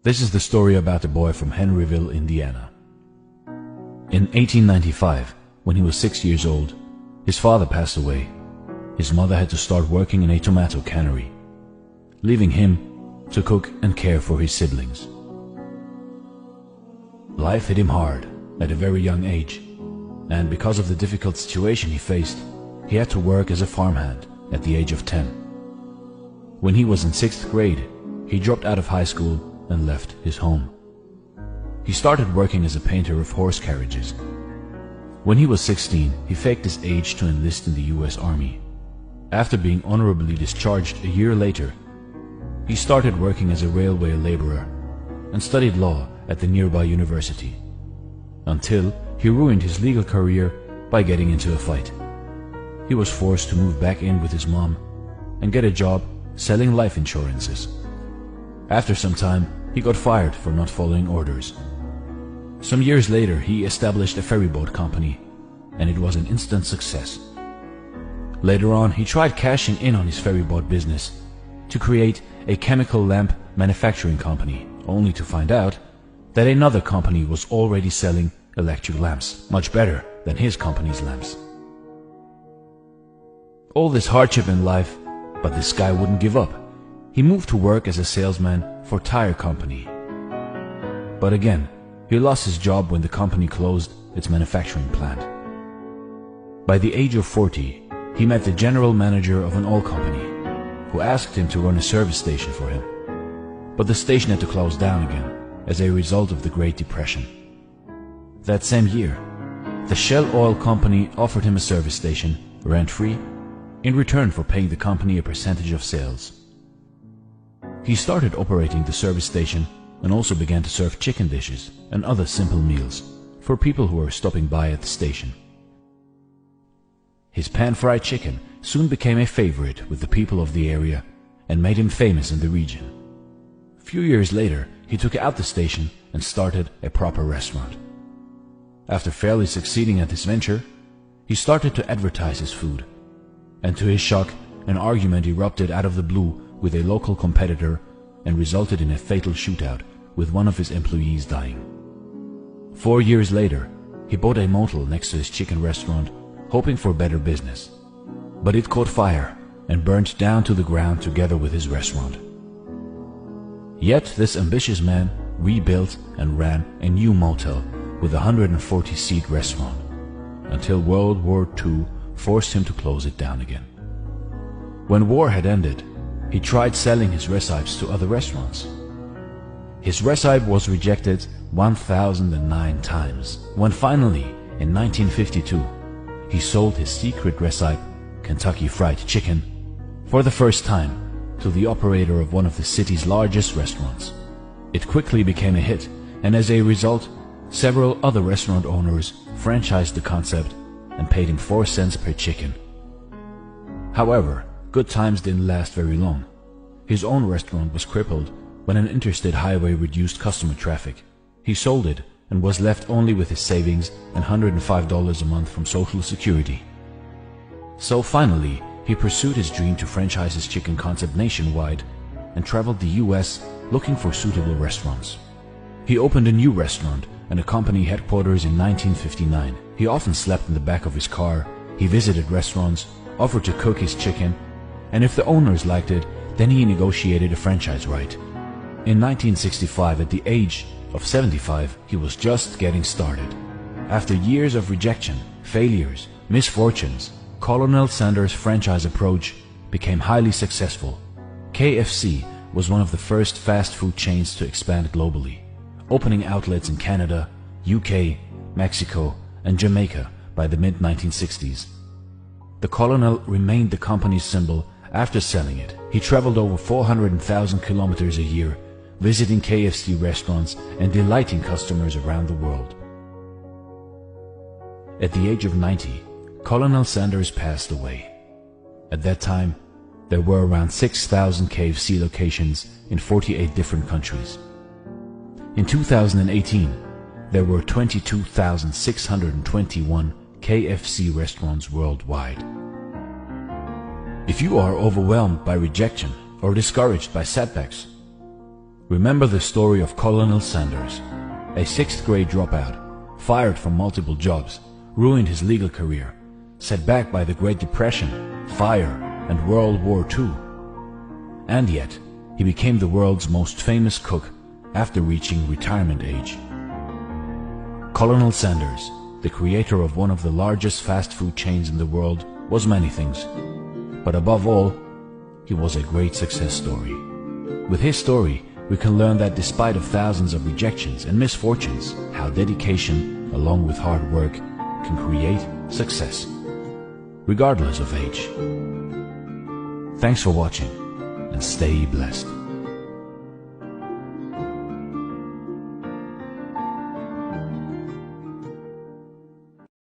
This is the story about a boy from Henryville, Indiana. In 1895, when he was 6 years old, his father passed away. His mother had to start working in a tomato cannery, leaving him to cook and care for his siblings. Life hit him hard at a very young age, and because of the difficult situation he faced, he had to work as a farmhand at the age of 10. When he was in 6th grade, he dropped out of high school and left his home. He started working as a painter of horse carriages. When he was 16, he faked his age to enlist in the US Army. After being honorably discharged a year later, he started working as a railway laborer and studied law at the nearby university, until he ruined his legal career by getting into a fight. He was forced to move back in with his mom and get a job selling life insurances. After some time, he got fired for not following orders. Some years later, he established a ferryboat company, and it was an instant success. Later on, he tried cashing in on his ferryboat business to create a chemical lamp manufacturing company, only to find out that another company was already selling electric lamps, much better than his company's lamps. All this hardship in life, but this guy wouldn't give up. He moved to work as a salesman for a tire company. But again, he lost his job when the company closed its manufacturing plant. By the age of 40, he met the general manager of an oil company, who asked him to run a service station for him. But the station had to close down again as a result of the Great Depression. That same year, the Shell Oil Company offered him a service station, rent-free, in return for paying the company a percentage of sales. He started operating the service station and also began to serve chicken dishes and other simple meals for people who were stopping by at the station. His pan-fried chicken soon became a favorite with the people of the area and made him famous in the region. A few years later, he took out the station and started a proper restaurant. After fairly succeeding at this venture, he started to advertise his food, and to his shock, an argument erupted out of the blue with a local competitor and resulted in a fatal shootout with one of his employees dying. 4 years later, he bought a motel next to his chicken restaurant, hoping for better business. But it caught fire and burnt down to the ground together with his restaurant. Yet this ambitious man rebuilt and ran a new motel with a 140-seat restaurant, until World War II forced him to close it down again. When war had ended, he tried selling his recipes to other restaurants. His recipe was rejected 1,009 times, when finally, in 1952, he sold his secret recipe, Kentucky Fried Chicken, for the first time to the operator of one of the city's largest restaurants. It quickly became a hit, and as a result, several other restaurant owners franchised the concept and paid him 4 cents per chicken. However, good times didn't last very long. His own restaurant was crippled when an interstate highway reduced customer traffic. He sold it and was left only with his savings and $105 a month from Social Security. So finally, he pursued his dream to franchise his chicken concept nationwide and traveled the US looking for suitable restaurants. He opened a new restaurant and a company headquarters in 1959. He often slept in the back of his car. He visited restaurants, offered to cook his chicken, and if the owners liked it, then he negotiated a franchise right. In 1965, at the age of 75, he was just getting started. After years of rejection, failures, misfortunes, Colonel Sanders' franchise approach became highly successful. KFC was one of the first fast food chains to expand globally, opening outlets in Canada, UK, Mexico, and Jamaica by the mid-1960s. The Colonel remained the company's symbol after selling it. He traveled over 400,000 kilometers a year, visiting KFC restaurants and delighting customers around the world. At the age of 90, Colonel Sanders passed away. At that time, there were around 6,000 KFC locations in 48 different countries. In 2018, there were 22,621 KFC restaurants worldwide. If you are overwhelmed by rejection or discouraged by setbacks, Remember the story of Colonel Sanders, a 6th grade dropout, fired from multiple jobs, ruined his legal career, set back by the Great Depression, fire, and World War II. And yet, he became the world's most famous cook after reaching retirement age. Colonel Sanders, the creator of one of the largest fast food chains in the world, was many things, but above all, he was a great success story. With his story, we can learn that despite of thousands of rejections and misfortunes, how dedication, along with hard work, can create success, regardless of age. Thanks for watching, and stay blessed.